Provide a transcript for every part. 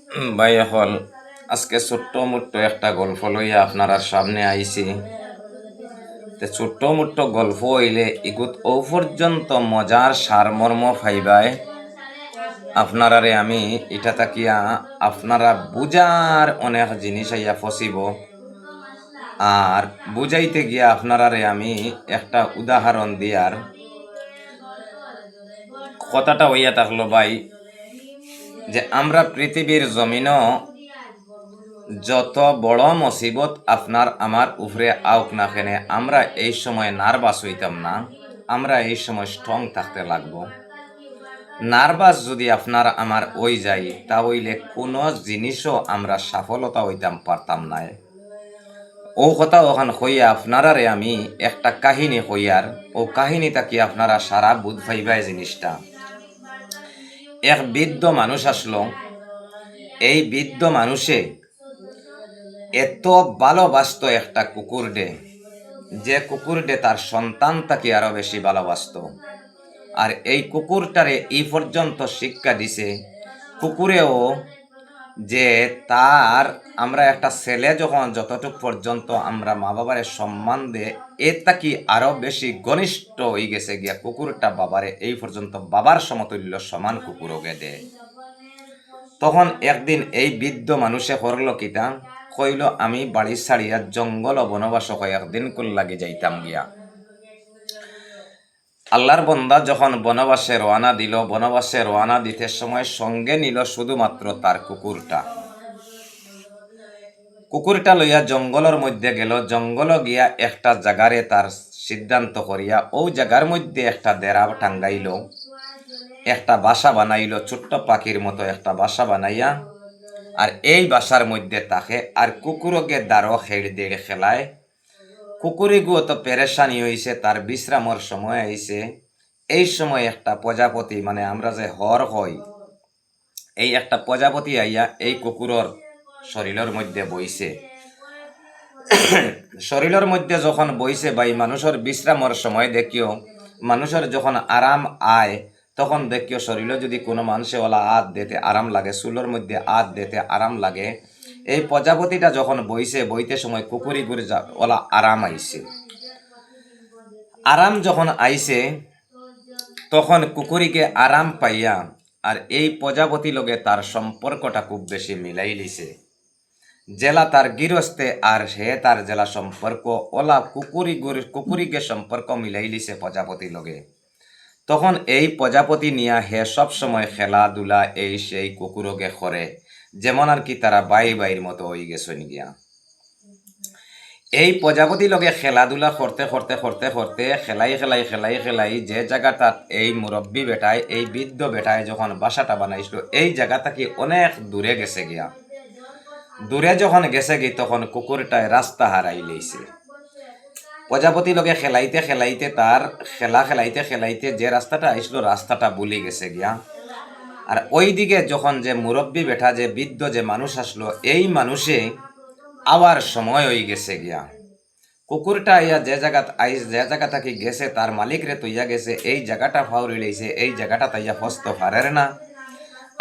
ভাই হল আজকে ছোট্ট মোট্ট একটা গল্প লইয়া আপনার সামনে আইছি। ছোট্ট মোট্ট গল্প হইলে ইগুত ও পর্যন্ত মজার সারমর্ম ফাইবায় আপনারারে আমি এটা তাকিয়া আপনারা বুঝার অনেক জিনিস আইয়া ফসিব। আর বুঝাইতে গিয়া আপনারারে আমি একটা উদাহরণ দিয়ার কথাটা হইয়া থাকলো ভাই, যে আমরা পৃথিবীর জমিনও যত বড় মুসিবত আপনার আমার উপরে আউক না কেনে আমরা এই সময় নার্ভাস হইতাম না, আমরা এই সময় স্ট্রং থাকতে লাগবো। নার্ভাস যদি আপনার আমার ওই যাই তাহলে কোনো জিনিসও আমরা সফলতা হইতাম পারতাম না। ও কথা ওখান হইয়া আপনারারে আমি একটা কাহিনী হইয়ার, ও কাহিনীটা কি আপনারা সারা বুধ ভাইবাই জিনিসটা। এক বৃদ্ধ মানুষ আসলো। এই বৃদ্ধ মানুষে এত ভালোবাসত একটা কুকুর ডে, যে কুকুর ডে তার সন্তান তাকে আরো বেশি ভালোবাসত। আর এই কুকুরটারে এই পর্যন্ত শিক্ষা দিছে কুকুরেও, যে তার আমরা একটা ছেলে যখন যতটুক পর্যন্ত আমরা মা বাবারে সম্মান দে, এর তাকি আরো বেশি ঘনিষ্ঠ হয়ে গেছে গিয়া কুকুরটা বাবারে এই পর্যন্ত বাবার সমতুল্য সমান কুকুরকে দে। তখন একদিন এই বৃদ্ধ মানুষে করলো কিতা, কইল আমি বাড়ি ছাড়িয়া জঙ্গল ও বনবাস কয়েকদিন কুল লাগে যাইতাম গিয়া। আল্লাহর বন্দা যখন বনবাসে রওনা দিল, বনবাসে রওনা দিতে সময় সঙ্গে নিল শুধুমাত্র তার কুকুরটা। কুকুরটা লইয়া জঙ্গলের মধ্যে গেল। জঙ্গল গিয়া একটা জায়গারে তার সিদ্ধান্ত করিয়া ও জায়গার মধ্যে একটা দেরা টাঙ্গাইল, একটা বাসা বানাইল, ছোট্ট পাখির মতো একটা বাসা বানাইয়া। আর এই বাসার মধ্যে তাকে আর কুকুরকে দাঁড়ো খেড় দেড় খেলায়। কুকুরিগুলো তো পেরেশানি হইছে, তার বিশ্রামর সময় আইছে। এই সময় একটা প্রজাপতি, মানে আমরা যে হর হই, এই একটা প্রজাপতি আইয়া এই কুকুরের শরীরের মধ্যে বইছে। শরীরের মধ্যে যখন বইছে ভাই, মানুষের বিশ্রামর সময় দেখিও, মানুষের যখন আরাম আয় তখন দেখিও শরীরে যদি কোনো মানুষে ওলা আত দিতে আরাম লাগে, চুলোর মধ্যে আত দিতে আরাম লাগে। এই প্রজাপতিটা যখন বইছে, বইতে সময় কুকুরি ঘুরে ওলা আরাম আইছে। আরাম যখন আইছে তখন কুকুরিকে আরাম পাইয়া আর এই প্রজাপতি লগে তার সম্পর্কটা খুব বেশি মিলাই লিছে। জেলা তার গৃহস্থে আর সে তার জেলা সম্পর্ক ওলা কুকুরিকে সম্পর্ক মিলাই লিছে প্রজাপতি লগে। তখন এই প্রজাপতি নিয়া হে সব সময় খেলাধুলা এই সেই কুকুরকে করে, যেমন আর কি তারা বাইর মতো হয়ে গেছেন গিয়া। এই প্রজাপতি লগে খেলাধুলা করতে করতে করতে করতে খেলাই যে জায়গাটা এই মুরব্বী বেটায়, এই বৃদ্ধ বেটায় যখন বাসাটা বানাইছিল, এই জায়গাটা কি অনেক দূরে গেছে গিয়া। দূরে যখন গেছে গিয়ে তখন কুকুরটায় রাস্তা হারাই লইছে। প্রজাপতি লগে খেলাইতে তার খেলাইতে যে রাস্তাটা আইছিল রাস্তাটা ভুলে গেছে গিয়া। আর ওই দিকে যখন যে মুরব্বী বেটা, যে বৃদ্ধ যে মানুষ আসলো, এই মানুষে আবার সময় হয়ে গেছে গিয়া। কুকুরটা ইয়া যে জায়গা থাকি গেছে, তার মালিক রে তৈয়া গেছে, এই জায়গাটা ফাউরি লইছে, এই জায়গাটা তাইয়া ফস্ত ফারের না।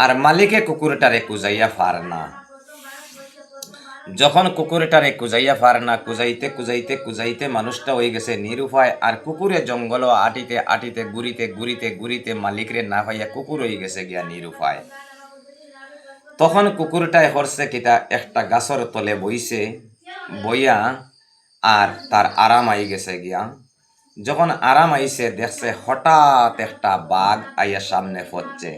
আর মালিকে কুকুরটারে কুজাইয়া ফার না। যখন কুকুরটারে কুজাইয়া ফার না, কুজাইতে মানুষটা হয়ে গেছে নিরুপায়। আর কুকুরে জঙ্গল আটিতে ঘুরিতে মালিকরে না পাইয়া কুকুর হয়ে গেছে গিয়া নিরুপায়। তখন কুকুরটায় হরছে কিতা, একটা গাছর তলে বইছে, বইয়া আর তার আরাম আই গেছে গিয়া। যখন আরাম আইছে দেখছে হঠাৎ একটা বাঘ আইয়া সামনে পড়ছে।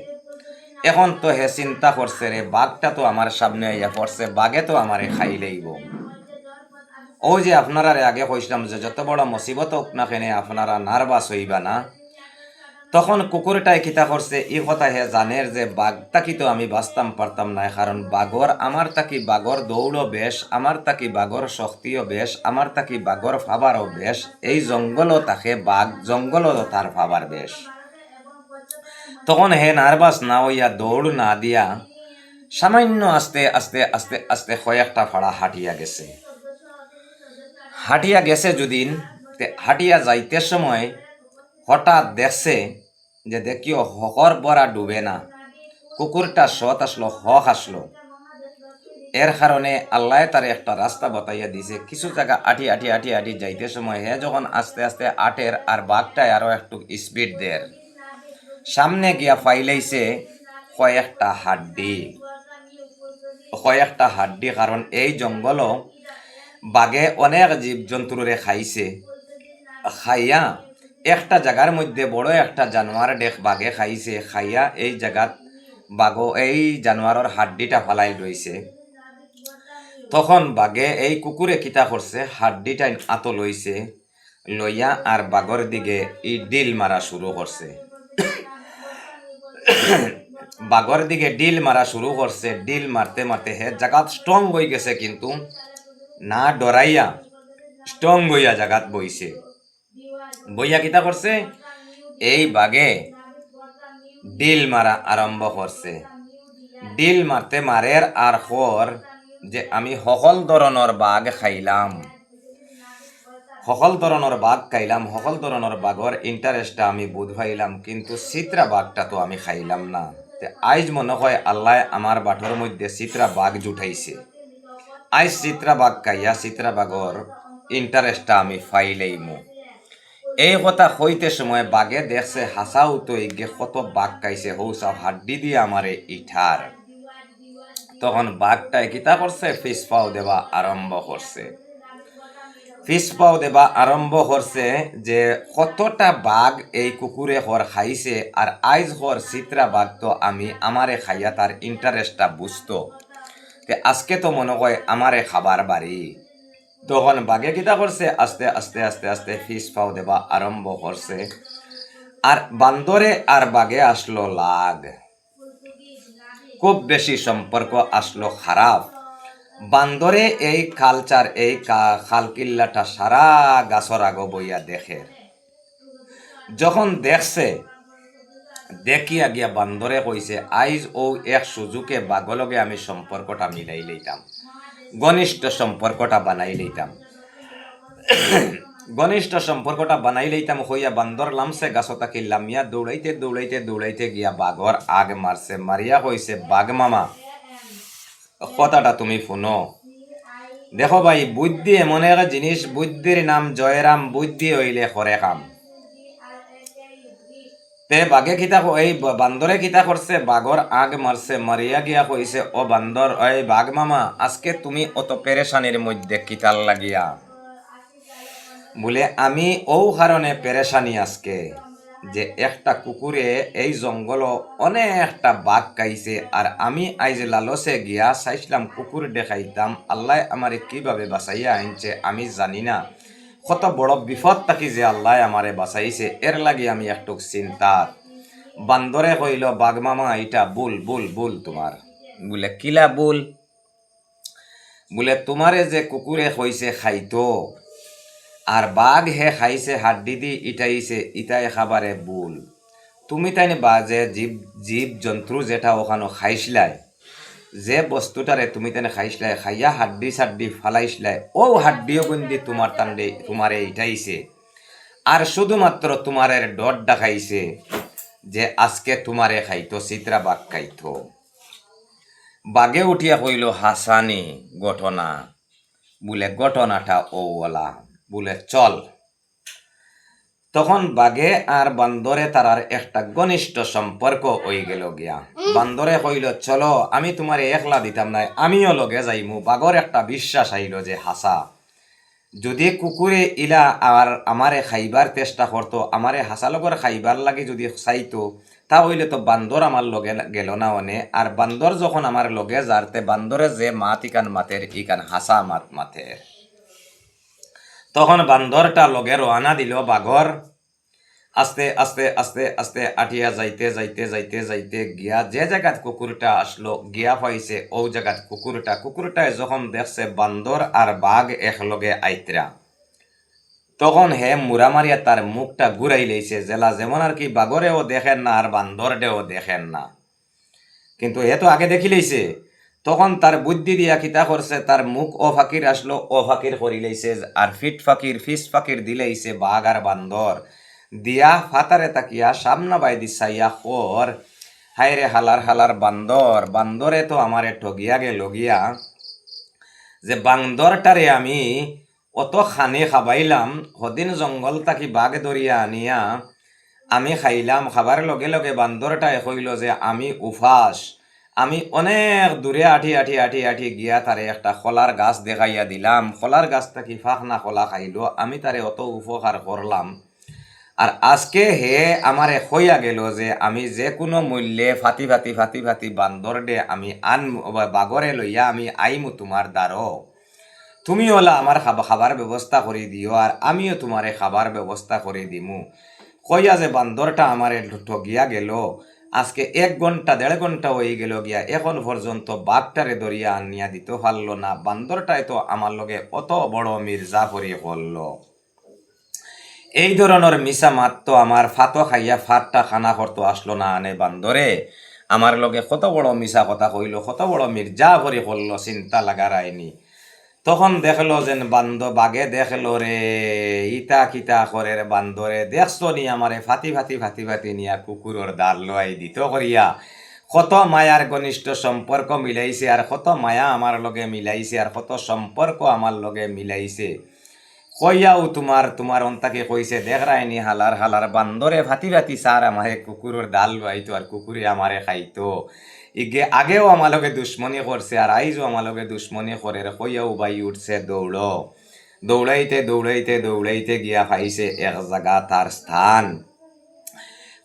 এখন তো হে চিন্তা করছে, রে বাঘটা তো আমার সামনে আইয়া পড়ছে, বাঘে তো আমারে খাই লইব। ও যে আপনারা আগে কইছিলাম যে যত বড় মুসিবত হোক না কেনে আপনারা নার্ভাস হইবা না। তখন কুকুরটাই কিতা করছে, এই কথা হে জানের যে বাঘটা কি তো আমি বাঁচতাম পারতাম না, কারণ বাঘর আমার তাকি বাঘর দৌড়ও বেশ, আমার তাকি বাঘর শক্তিও বেশ, আমার তাকি বাঘর ফাবারও বেশ। এই জঙ্গলও তাকে বাঘ, জঙ্গলও তার ফাবার বেশ। তখন হে নার্ভাস না হইয়া দৌড় না দিয়া সামান্য আস্তে কয়েকটা ফাড়া হাঁটিয়া গেছে যদিন। হাঁটিয়া যাইতে সময় হঠাৎ দেখছে যে দেখিও হকর বরা ডুবে না, কুকুরটা সৎ আসলো, হক আসলো। এর কারণে আল্লাহ তার একটা রাস্তা বতাইয়া দিছে। কিছু জায়গা আটি আটি আটি আটি যাইতে সময় হে যখন আস্তে আস্তে আটের আর বাঘটায় আরো একটু স্পিড দেয়, সামনে গিয়া ফাইলাইছে কয়েকটা হাড্ডি, কারণ এই জঙ্গল বাঘে অনেক জীবজন্তুরে খাইছে। খাইয়া একটা জায়গার মধ্যে বড় একটা জানোয়ার বাঘে খাইছে, খাইয়া এই জায়গাত বাঘ এই জানোয়ারের হাড্ডিটা ফালাই রইছে। তখন বাঘে এই কুকুরে কিতা করছে, হাড্ডিটা আত লইছে, লইয়া আর বাঘর দিকে ই ডিল মারা শুরু করছে। বাঘর দিকে ডিল মারা শুরু করছে। ডিল মারতে মারতে হে জাগাত স্ট্রং হয়ে গেছে, কিন্তু না ডরাইয়া স্ট্রং হইয়া জাগাত বইছে। বইয়া কিতা করছে, এই বাঘে ডিল মারা আরম্ভ করছে। ডিল মারতে মারের আর খর যে আমি সকল ধরনের বাঘ খাইলাম, সকল ধরনের বাঘর ইন্টারেস্টটা আমি বুধ পাইলাম, কিন্তু চিত্রা বাঘটা তো আমি খাইলাম না। আইজ মনে হয় আল্লাহ আমার বাটর মধ্যে চিত্রা বাঘ জুটাইছে। আইজ চিত্রা বাঘ খাইয়া চিত্রা বাঘর ইন্টারেস্টটা আমি ফাইলাইমু। এই কথা কইতে সময় বাঘে দেখছে হাসাও তো গে কত বাঘ খাইছে, হৌসা হাড্ডি দিয়ে আমারে ইঠার। তখন বাঘটাই কিতা করছে, ফিস পাও দেবা আরম্ভ করছে। যে কতটা বাঘ এই কুকুরে হর খাইছে, আর আইজ হর চিত্রা বাঘ তো আমি আমারে খাইয়া তার ইন্টারেস্টটা বুঝতো, আজকে তো মনে হয় আমারে খাবার বাড়ি। তখন বাঘে কিতা করছে, আস্তে আস্তে আস্তে আস্তে ফিস পাও দেবা আরম্ভ করছে। আর বান্দরে আর বাঘে আসলো লাগ, খুব বেশি সম্পর্ক আসলো খারাপ। বান্দরে এই কালচার, এই খালকিল্লাটা সারা গাছর আগ বইয়া দেখে। যখন দেখছে, দেখিয়া গিয়া বান্দরে কইছে, আইজ ও এক সুযোগে বাঘলগে আমি সম্পর্কটা মিলাই লইতাম, ঘনিষ্ঠ সম্পর্কটা বানাই লইতাম। হইয়া বান্দর লামছে গাছ তাকে লামিয়া দৌড়াইতে গিয়া বাঘর আগ মারছে। মারিয়া কইছে, বাঘ মামা কথাটা তুমি শুনো। দেখো ভাই, বুদ্ধি এমন একটা জিনিস, বুদ্ধির নাম জয়রাম, বুদ্ধি হইলে করে কাম। বাঘে কিতা, এই বান্দরে কিতা করছে, বাঘর আগ মারছে। মারিয়া গিয়া কইছে, ও বান্দর, ওই বাঘ মামা, আজকে তুমি অত পেরেশানির মধ্যে কিতাল লাগিয়া? বলে, আমি ও কারণে পেরেশানি আজকে যে একটা কুকুরে এই জঙ্গল অনেকটা বাঘ খাইছে, আর আমি আইজ লালসে গিয়া চাইছিলাম কুকুর দেখাইতাম। আল্লাহ আমারে কিভাবে বাঁচাইয়া আনছে আমি জানি না, কত বড় বিপদ থাকি যে আল্লাহ আমারে বাঁচাইছে, এর লাগি আমি একটু চিন্তা। বান্দরে কইল, বাঘ মামা এটা বুল তোমার। বলে, কিলা বুল? বলে, তোমারে যে কুকুরে কইছে খাইতো, আর বাঘ হে খাইছে হাড্ডি দি ইটাইছে, ইটাই খাবারে বুল। তুমি তাই বাজে জীব জন্তু যেটা ওখানে খাইছিলাই, যে বস্তুটারে তুমি তেনে খাইছিলাই, খাইয়া হাড্ডি সাড্ডি ফালাইছিলাই, ও হাড্ডিও বন্দি তোমারে ইটাইছে। আর শুধুমাত্র তোমারের ডর দেখাইছে যে আজকে তোমারে খাইতো, চিত্রা বাঘ খাইতো। বাঘে উঠিয়া কইল, হাসানি ঘটনা? বলে, ঘটনাটা ওলা। বলে, চল। তখন বাঘে আর বান্দরে তারার একটা ঘনিষ্ঠ সম্পর্ক হয়ে গেল গিয়া। বান্দরে কইল, চলো, আমি তোমারে একলা দিতাম নাই, আমিও লগে যাইমু। বাঘর একটা বিশ্বাস আইল যে হাসা, যদি কুকুরে ইলা আর আমারে খাইবার চেষ্টা করতো, আমারে হাসা লগর খাইবার লাগে যদি চাইতো, তা হইলে তো বান্দর আমার লগে গেল না অনে। আর বান্দর যখন আমার লগে যারতে, বান্দরে যে মাত ইকান মাতের, ইকান হাসা মাতের। তখন বান্দরটা লগে রওনা দিল বাঘর। আস্তে আস্তে আস্তে আস্তে আটিয়া যাইতে গিয়া যে জায়গাত কুকুরটা আসলো, গিয়া পাইছে ও জায়গাত কুকুরটায় যখন দেখছে বান্দর আর বাঘ একলগে আইতরা, তখন হে মুরা মারিয়া তার মুখটা ঘুরাই লইছে, জেলা যেমন আর কি বাঘরেও দেখেন না আর বান্দরটাও দেখেন না, কিন্তু হে তো আগে দেখি লইছে। তখন তার বুদ্ধি দিয়া কিতা করছে, তার মুখ ও ফাকির আসলো, ও ফাকির করি লইছে, আর ফিস ফাকির দিলেইছে বাঘ আর বান্দর। দিয়া ফাতারে তাকিয়া সামনা বাইদি চাইয়া খর, হাইরে হালার বান্দরে তো আমারে ঠগিয়া গেল গিয়া, যে বান্দরটারে আমি অত খানে খাবাইলাম, হদিন জঙ্গল থাকি বাঘ ধরিয়া আনিয়া আমি খাইলাম। খাবার লগে লগে বান্দরটায় কইল যে আমি উফাস, আমি অনেক দূরে আঠি গিয়া তারে একটা খোলার গাছ দেখাইয়া দিলাম। খোলার গাছ থাকি ফাঁক না খোলা খাইলো, আমি তারে অত উপকার করলাম। আর আজকে হে আমারে হইয়া গেল যে আমি যে কোনো মূল্যে ফাতি বান্দর দে আমি বাগরে লইয়া আমি আইমু তোমার দ্বারো। তুমি ওলা আমার খাবার ব্যবস্থা করে দিও, আর আমিও তোমারে খাবার ব্যবস্থা করে দিমু। কইয়া যে বান্দরটা আমারে ঠগিয়া গেল। আজকে 1 ঘন্টা 1.5 ঘন্টা হয়ে গেল গিয়া, এখন পর্যন্ত বাঘটারে ধরিয়া আনিয়া দিতে পারলো না। বান্দরটাই তো আমার লগে অত বড় মির্জাফরি করলো। এই ধরনের মিশা মাত তো আমার ফাতো খাইয়া ফাটটা খানা করতো আসলো না আনে বান্দরে। আমার লগে কত বড় মিশা কথা কইল, কত বড় মির্জাফরি করলো, চিন্তা লাগার আইনি। তখন দেখলো যে বাঘে দেখলো রে, ইতা কিতা করে রে বান্দরে, দেখছো নি আমারে ফাতি নিয়া কুকুরের দাঁড় লোয়াই দিত করিয়া। কত মায়ার ঘনিষ্ঠ সম্পর্ক মিলাইছে, আর কত মায়া আমার লগে মিলাইছে, আর কত সম্পর্ক আমার লগে মিলাইছে। কইয়াও তোমার অন্তাকে কইছে, দেখ রায়নি হালার বান্দরে ফাতি সার আমারে কুকুরের ডাল বাইতো, আর কুকুরে আমারে খাইতো। ইগে আগেও আমার লগে দুশ্মনী করছে, আর আইজও আমার লগে দুশ্মনী করে। কইয়াও বাই উঠছে দৌড়াইতে গিয়া পাইছে এক জায়গা তার স্থান।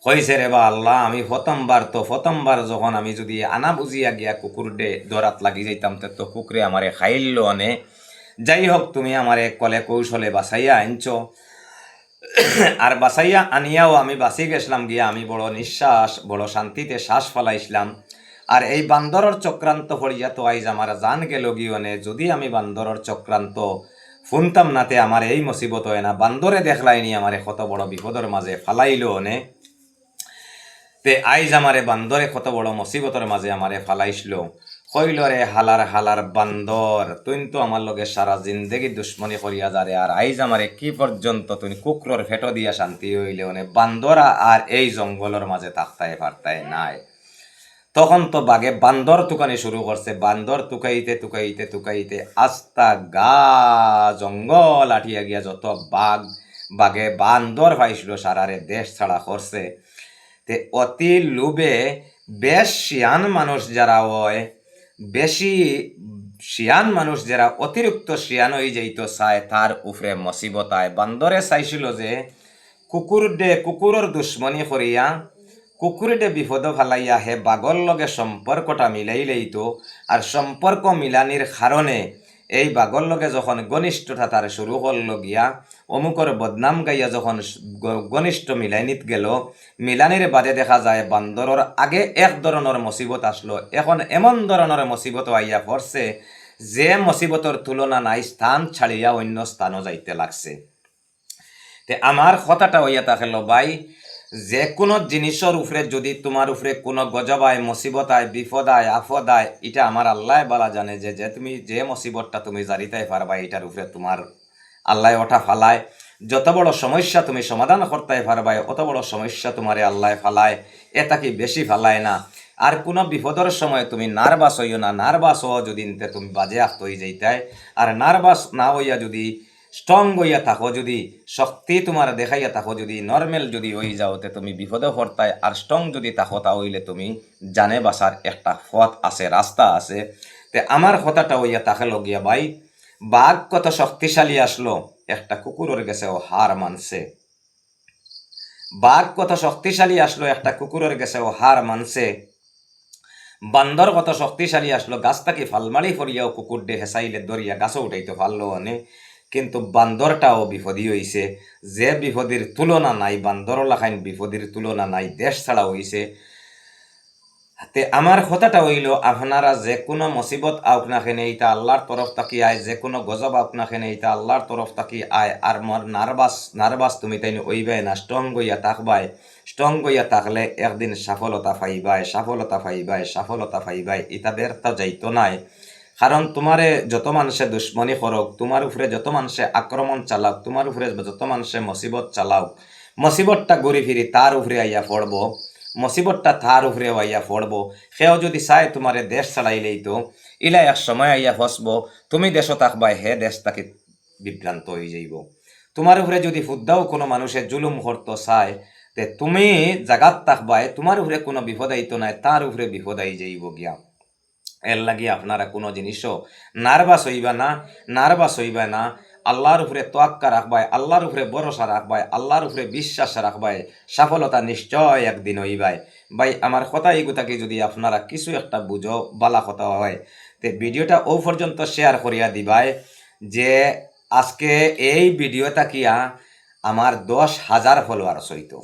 কইছে রে বা আল্লাহ, আমি প্রথমবার যখন আমি যদি আনা বুঝিয়া গিয়া কুকুর ডে দরাত লাগি যাইতাম, তো কুকুরে আমারে খাইল অনে। যাই হোক, তুমি আমারে কলে কৌশলে বাসাইয়া আনছ, আর বাসাইয়া আনিয়াও আমি বাঁচি গেছিলাম গিয়া। আমি বড় শান্তিতে শ্বাস ফলাইছিলাম। আর এই বান্দরের চক্রান্ত পড়িয়া তো আইজ আমার জান গেল গিয়নে। যদি আমি বান্দরের চক্রান্ত শুনতাম নাতে আমার এই মুসিবত হয় না। বান্দরে দেখলাইনি আমারে কত বড় বিপদের মাঝে ফালাইল অনে। তে আইজ আমারে বান্দরে কত বড় মুসিবতের মাঝে আমারে ফালাইছিল। কইল রে হালার বান্দর, তুই তো আমার লগে সারা জিন্দেগি দুশ্মনী করিয়া যারে, আর আইজ আমারে কি পর্যন্ত তুই কুকুরের ফেটো দিয়া শান্তি হইলে অনে। বান্দরা আর এই জঙ্গলের মাঝে থাকতায় পারতায় নাই। তখন তো বাঘে বান্দর তুকানি শুরু করছে। বান্দর তুকাইতে আস্তা গা জঙ্গল আটিয়া গিয়া যত বাঘে বান্দর পাইছিল সারারে দেশ ছাড়া করছে। তে অতি লোভে বেশ শিয়ান মানুষ যারা হয়, বেশি শিয়ান মানুষ যারা অতিরিক্ত শিয়ান হয়ে যাইতো চায়, তার উপরে মুসিবত আয়। বান্দরে চাইছিল যে কুকুরের দুশ্মনী করিয়া কুকুরটে বিপদ ফালাইয়া হে বাঘর লগে সম্পর্কটা মিলাইলেই তো। আর সম্পর্ক মিলানির কারণে এই বাঘর লগে যখন ঘনিষ্ঠতা তার শুরু করল গিয়া, অমুকর বদনাম গাইয়া যখন ঘনিষ্ঠ মিলাইনিত গেল, মিলানির বাদে দেখা যায় বান্দরের আগে এক ধরনের মুসিবত আসলো, এখন এমন ধরনের মুসিবত আইয়া পড়ছে যে মুসিবতের তুলনা নাই, স্থান ছাড়িয়া অন্য স্থানও যাইতে লাগছে। তে আমার কথাটা হইয়া থাকলো ভাই, যে কোনো জিনিসের উপরে যদি তোমার উপরে কোনো গজব আয়, মুসিবত আয়, বিপদ আয়, আফদ আয়, এটা আমার আল্লাহ বালা জানে যে তুমি যে মুসিবতটা তুমি জারিতাই পারবা, এটার উপরে তোমার আল্লাহ ওঠা ফালায়। যত বড় সমস্যা তুমি সমাধান করতে পারবা, অত বড় সমস্যা তোমারে আল্লাহ ফালায়, এটা কি বেশি ফালায় না। আর কোনো বিপদের সময় তুমি নার্ভাস হইও না। নার্ভাস হওয়া যদি তুমি বাজে আফত হয়ে যাইতাই, আর নার্ভাস না হইয়া যদি স্ট্রং হইয়া থাকো, যদি শক্তি তোমার দেখাইয়া থাকো, যদি নর্মেল যদি হয়ে যাওতে তুমি বিপদে পড়তায়। আর স্ট্রং যদি থাকো তাহলে তুমি জানে বাসার একটা পথ আছে, রাস্তা আছে। তে আমার কথাটা হইয়া তাকে লগিয়া ভাই, বাঘ কত শক্তিশালী আসলো, একটা কুকুরের গেছে ও হার মানছে। বাঘ কত শক্তিশালী আসলো, একটা কুকুরের গেছে ও হার মানছে। বান্দর কত শক্তিশালী আসলো, গাছটাকে ফালমারি ফরিয়াও কুকুর ডে হেসাইলে দরিয়া গাছও উঠাইতে পারলো অনে। কিন্তু বান্দরটাও বিপদী হইছে, যে বিপদের তুলনা নাই। বান্দর লাখাইন বিপদের তুলনা নাই, দেশ ছাড়া হইছে। তে আমার কথাটা হইল, আপনারা যে কোনো মুসিবত আউক না খেনে এইটা আল্লাহর তরফ থাকি আয়, যে কোনো গজব আউক না খেনে এইটা আল্লাহর তরফ থাকি আয়। আর মোর নার্ভাস তুমি তাই ওইবাই না, স্ট্রং হইয়া থাকবাই। স্ট্রং হইয়া থাকলে একদিন সফলতা পাইবাই। এটা ব্যর্থ যাইতো নাই। কারণ তোমারে যত মানুষে দুশ্মনী করক, তোমার উপরে যত মানুষে আক্রমণ চালাক, তোমার উপরে যত মানুষে মুসিবত চালাও, মুসিবতটা ঘুরি ফিরি তার উপরে আইয়া পড়ব। মুসিবতটা তার উপরে আইয়া পড়বো। সেও যদি চায় তোমারে দেশ ছাড়াইলেই তো ইলা এক সময় আইয়া ফসবো, তুমি দেশও থাকবাই, হে দেশ তাকে বিভ্রান্ত হয়ে যাইব। তোমার উপরে যদি ফুদ্দাও কোনো মানুষের জুলুম করতো চায়, তে তুমি জাগাত থাকবাই, তোমার উপরে কোনো বিপদ আইতো নাই, তার উপরে বিপদ আই যাইব গিয়া। এর লাগি আপনারা কোনো জিনিসও নার্ভাস হইবা না। আল্লাহর উপরে তোয়াক্কা রাখবাই, আল্লাহর উপরে ভরসা রাখবাই, আল্লাহর উপরে বিশ্বাস রাখবাই, সফলতা নিশ্চয় একদিন হইবাই। ভাই আমার কথা এইগুতাকে যদি আপনারা কিছু একটা বুঝো, বালা কথা হয়, তে ভিডিওটা ও পর্যন্ত শেয়ার করিয়া দিবাই, যে আজকে এই ভিডিও তাকিয়া আমার 10,000 ফলোয়ার্স হইতো।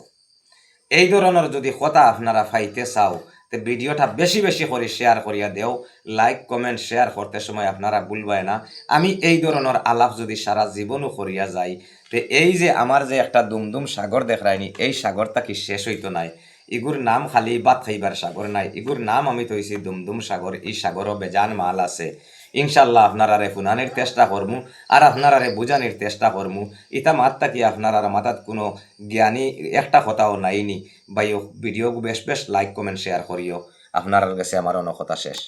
এই ধরনের যদি কথা আপনারা পাইতে চাও, তো ভিডিওটা বেশি বেশি করে শেয়ার করিয়া দেও। লাইক কমেন্ট শেয়ার করতে সময় আপনারা ভুলবাই না। আমি এই ধরনের আলাপ যদি সারা জীবনও করিয়া যাই, তো এই যে আমার যে একটা দুমদুম সাগর দেখায়নি, এই সাগরটা কি শেষ হইতো নাই। ইগুর নাম খালি বাদ খাইবার সাগর নাই, ইগুর নাম আমি তৈছি দুমদুম সাগর। এই সাগরও বেজান মাল আছে। ইনশাল্লাহ আপনারারে শুনানির চেষ্টা করমু, আর আপনারারে বুঝানির চেষ্টা করমু। ইতা মাত্তা কি আপনার মাথাত কোনো জ্ঞানী একটা কথাও নাইনি। ভাই ভিডিও বেশ বেশ লাইক কমেন্ট শেয়ার করিও। আপনার কাছে আমার অন্য কথা শেষ।